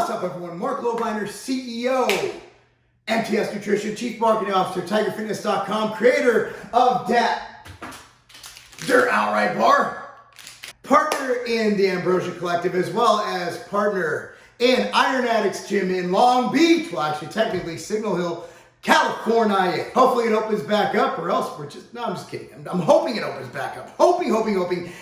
What's up, everyone? Marc Lobliner, CEO, MTS Nutrition, Chief Marketing Officer, TigerFitness.com, creator of that They're Outright Bar, partner in the Ambrosia Collective, as well as partner in Iron Addicts Gym in Long Beach. Well, actually, technically, Signal Hill, California. Hopefully it opens back up, or else we're just, no, I'm just kidding. I'm hoping it opens back up. Hoping.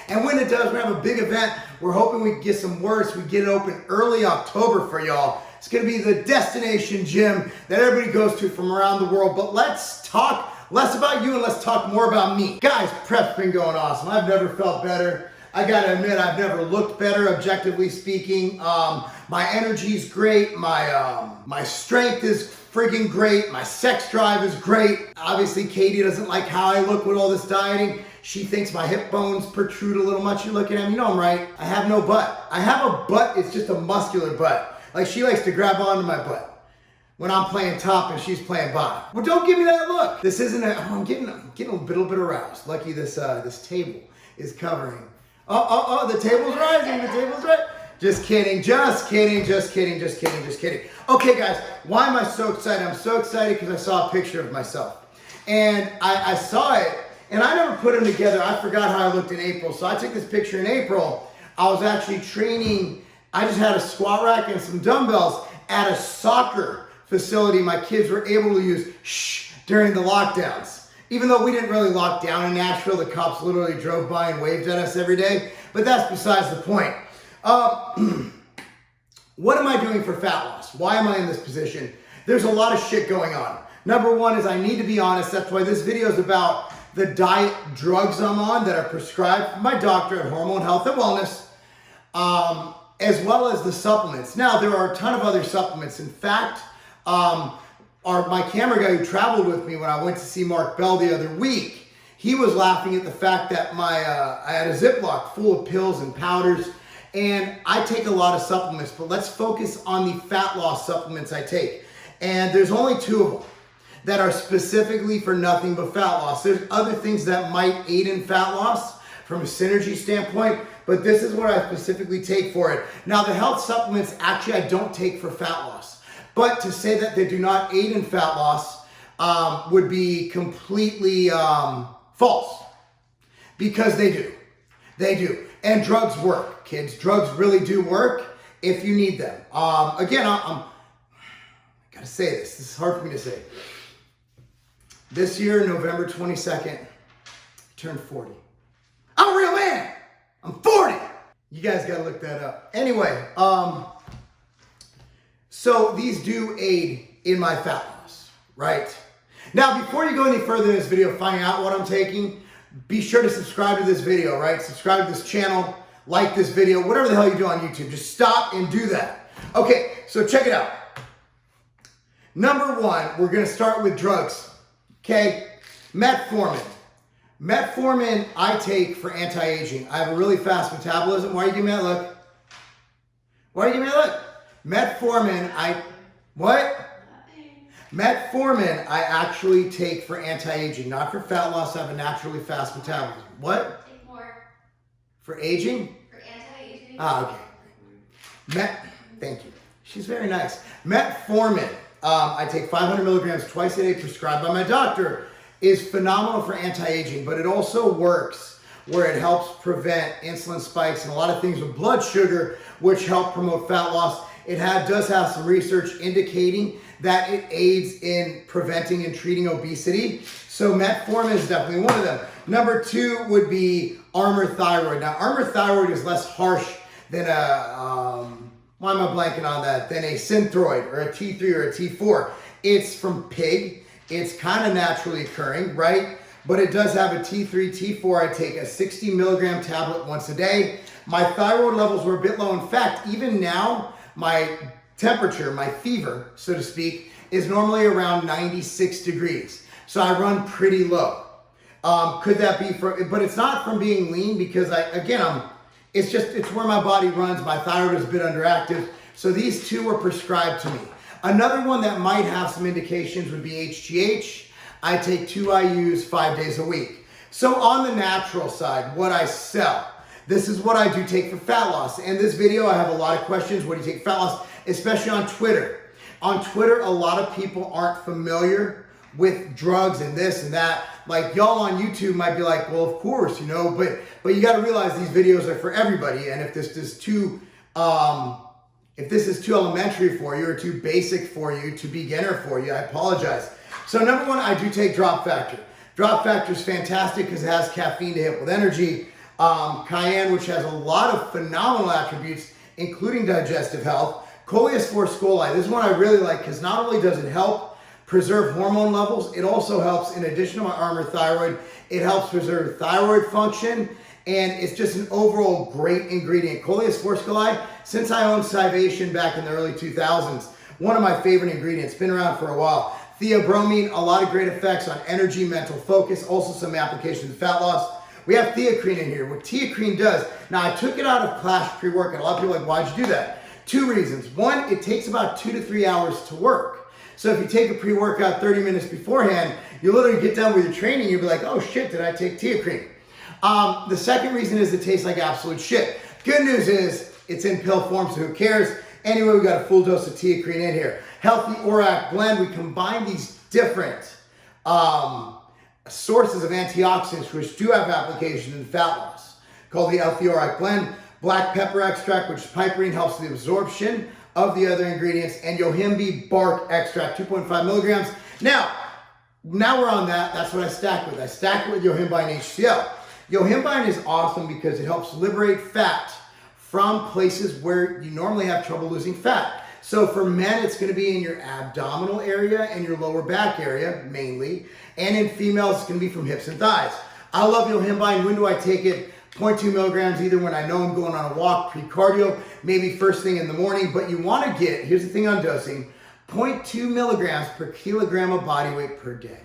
And when it does, we have a big event. We're hoping we get some worse. We get it open early October for y'all. It's going to be the destination gym that everybody goes to from around the world. But let's talk less about you and let's talk more about me. Guys, prep's been going awesome. I've never felt better. I gotta admit, I've never looked better, objectively speaking. My energy's great. My strength is freaking great. My sex drive is great. Obviously, Katie doesn't like how I look with all this dieting. She thinks my hip bones protrude a little much. You look at him, you know I'm right. I have no butt. I have a butt, it's just a muscular butt. Like, she likes to grab onto my butt when I'm playing top and she's playing bottom. Well, don't give me that look. This isn't a, I'm getting a little bit aroused. Lucky this table is covering. The table's rising, the table's right. Just kidding. Okay, guys, why am I so excited? I'm so excited because I saw a picture of myself. And I saw it, and I never put them together. I forgot how I looked in April. So I took this picture in April. I was actually training. I just had a squat rack and some dumbbells at a soccer facility my kids were able to use during the lockdowns. Even though we didn't really lock down in Nashville, the cops literally drove by and waved at us every day. But that's besides the point. What am I doing for fat loss? Why am I in this position? There's a lot of shit going on. Number one is I need to be honest. That's why this video is about the diet drugs I'm on that are prescribed from my doctor at Hormone Health and Wellness, as well as the supplements. Now, there are a ton of other supplements. In fact, my camera guy who traveled with me when I went to see Marc Bell the other week, he was laughing at the fact that I had a Ziploc full of pills and powders, and I take a lot of supplements, but let's focus on the fat loss supplements I take. And there's only 2 of them that are specifically for nothing but fat loss. There's other things that might aid in fat loss from a synergy standpoint, but this is what I specifically take for it. Now, the health supplements, actually, I don't take for fat loss. But to say that they do not aid in fat loss would be completely false, because they do. They do. And drugs work, kids. Drugs really do work if you need them. Again, I gotta say this. This is hard for me to say. This year, November 22nd, I turned 40. I'm a real man. I'm 40. You guys gotta look that up. Anyway, so these do aid in my fat loss, right? Now, before you go any further in this video, finding out what I'm taking, be sure to subscribe to this video, right? Subscribe to this channel, like this video, whatever the hell you do on YouTube. Just stop and do that. Okay, so check it out. Number 1, we're gonna start with drugs, okay? Metformin. Metformin I take for anti-aging. I have a really fast metabolism. Why are you giving me that look? Why are you giving me that look? Metformin, Metformin I actually take for anti-aging, not for fat loss. I have a naturally fast metabolism. What? Take more. For aging? For anti-aging. Ah, okay. Thank you. She's very nice. Metformin, I take 500 milligrams twice a day, prescribed by my doctor, is phenomenal for anti-aging, but it also works where it helps prevent insulin spikes and a lot of things with blood sugar, which help promote fat loss. It does have some research indicating that it aids in preventing and treating obesity. So Metformin is definitely one of them. Number 2 would be Armour Thyroid. Now, Armour Thyroid is less harsh than why am I blanking on that? Than a Synthroid or a T3 or a T4. It's from pig. It's kind of naturally occurring, right? But it does have a T3, T4. I take a 60 milligram tablet once a day. My thyroid levels were a bit low. In fact, even now, my temperature, my fever, so to speak, is normally around 96 degrees. So I run pretty low. Could that be but it's not from being lean, because it's where my body runs. My thyroid is a bit underactive. So these 2 were prescribed to me. Another one that might have some indications would be HGH. I take 2 IUs 5 days a week. So on the natural side, what I sell, This is what I do take for fat loss. In this video, I have a lot of questions. What do you take for fat loss? Especially on Twitter. On Twitter, a lot of people aren't familiar with drugs and this and that. Like y'all on YouTube might be like, well, of course, you know, but you got to realize these videos are for everybody. And if this is too elementary for you or too basic for you, too beginner for you, I apologize. So number one, I do take Drop Factor. Drop Factor is fantastic because it has caffeine to hit with energy. Cayenne, which has a lot of phenomenal attributes, including digestive health. Coleus Forskolide, this is one I really like because not only does it help preserve hormone levels, it also helps, in addition to my Armor Thyroid, it helps preserve thyroid function, and it's just an overall great ingredient. Coleus Forskolide, since I owned Scivation back in the early 2000s, one of my favorite ingredients, been around for a while. Theobromine, a lot of great effects on energy, mental focus, also some applications of fat loss. We have theacrine in here. What theacrine does, now I took it out of Clash pre-workout. A lot of people are like, why'd you do that? Two reasons. One, it takes about 2 to 3 hours to work. So if you take a pre-workout 30 minutes beforehand, you literally get done with your training, you'll be like, oh shit, did I take theacrine? The second reason is it tastes like absolute shit. Good news is it's in pill form, so who cares? Anyway, we got a full dose of theacrine in here. Healthy ORAC blend, we combine these different sources of antioxidants which do have application in fat loss, called the Healthy ORAC blend. Black pepper extract, which is piperine, helps with the absorption of the other ingredients, and Yohimbine bark extract, 2.5 milligrams. Now we're on that. That's what I stack with. I stack it with Yohimbine Hcl. Yohimbine is awesome because it helps liberate fat from places where you normally have trouble losing fat. So for men, it's going to be in your abdominal area and your lower back area, mainly. And in females, it's going to be from hips and thighs. I love Yohimbine. When do I take it? 0.2 milligrams, either when I know I'm going on a walk, pre-cardio, maybe first thing in the morning. But you want to get, here's the thing on dosing, 0.2 milligrams per kilogram of body weight per day.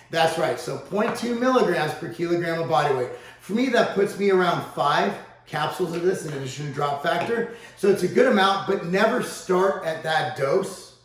That's right, so 0.2 milligrams per kilogram of body weight. For me, that puts me around 5 capsules of this in addition to Drop Factor. So it's a good amount, but never start at that dose.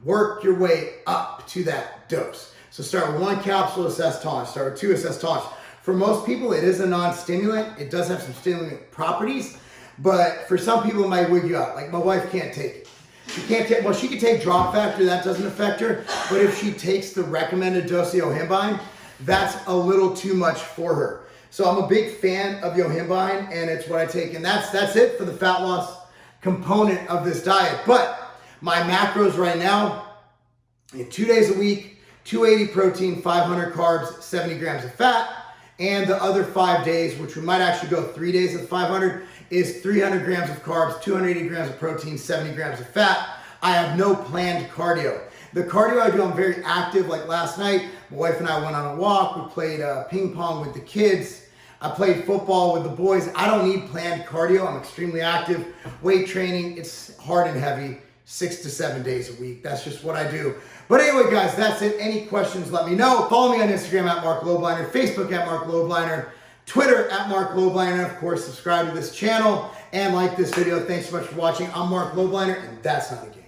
Work your way up to that dose. So start with 1 capsule, assess tolerance. Start with 2, assess tolerance. For most people, it is a non-stimulant. It does have some stimulant properties, but for some people, it might wig you out. Like my wife can't take it. She can't take, well, she can take Drop Factor, that doesn't affect her, but if she takes the recommended dose of Yohimbine, that's a little too much for her. So I'm a big fan of Yohimbine, and it's what I take, and that's it for the fat loss component of this diet. But my macros right now, in 2 days a week, 280 protein, 500 carbs, 70 grams of fat. And the other 5 days, which we might actually go 3 days of 500, is 300 grams of carbs, 280 grams of protein, 70 grams of fat. I have no planned cardio. The cardio I do, I'm very active. Like last night, my wife and I went on a walk. We played ping pong with the kids. I played football with the boys. I don't need planned cardio. I'm extremely active. Weight training, it's hard and heavy, 6 to 7 days a week. That's just what I do. But anyway, guys, that's it. Any questions, let me know. Follow me on Instagram at Marc Lobliner, Facebook at Marc Lobliner, Twitter at Marc Lobliner, and of course, subscribe to this channel and like this video. Thanks so much for watching. I'm Marc Lobliner, and that's not a game.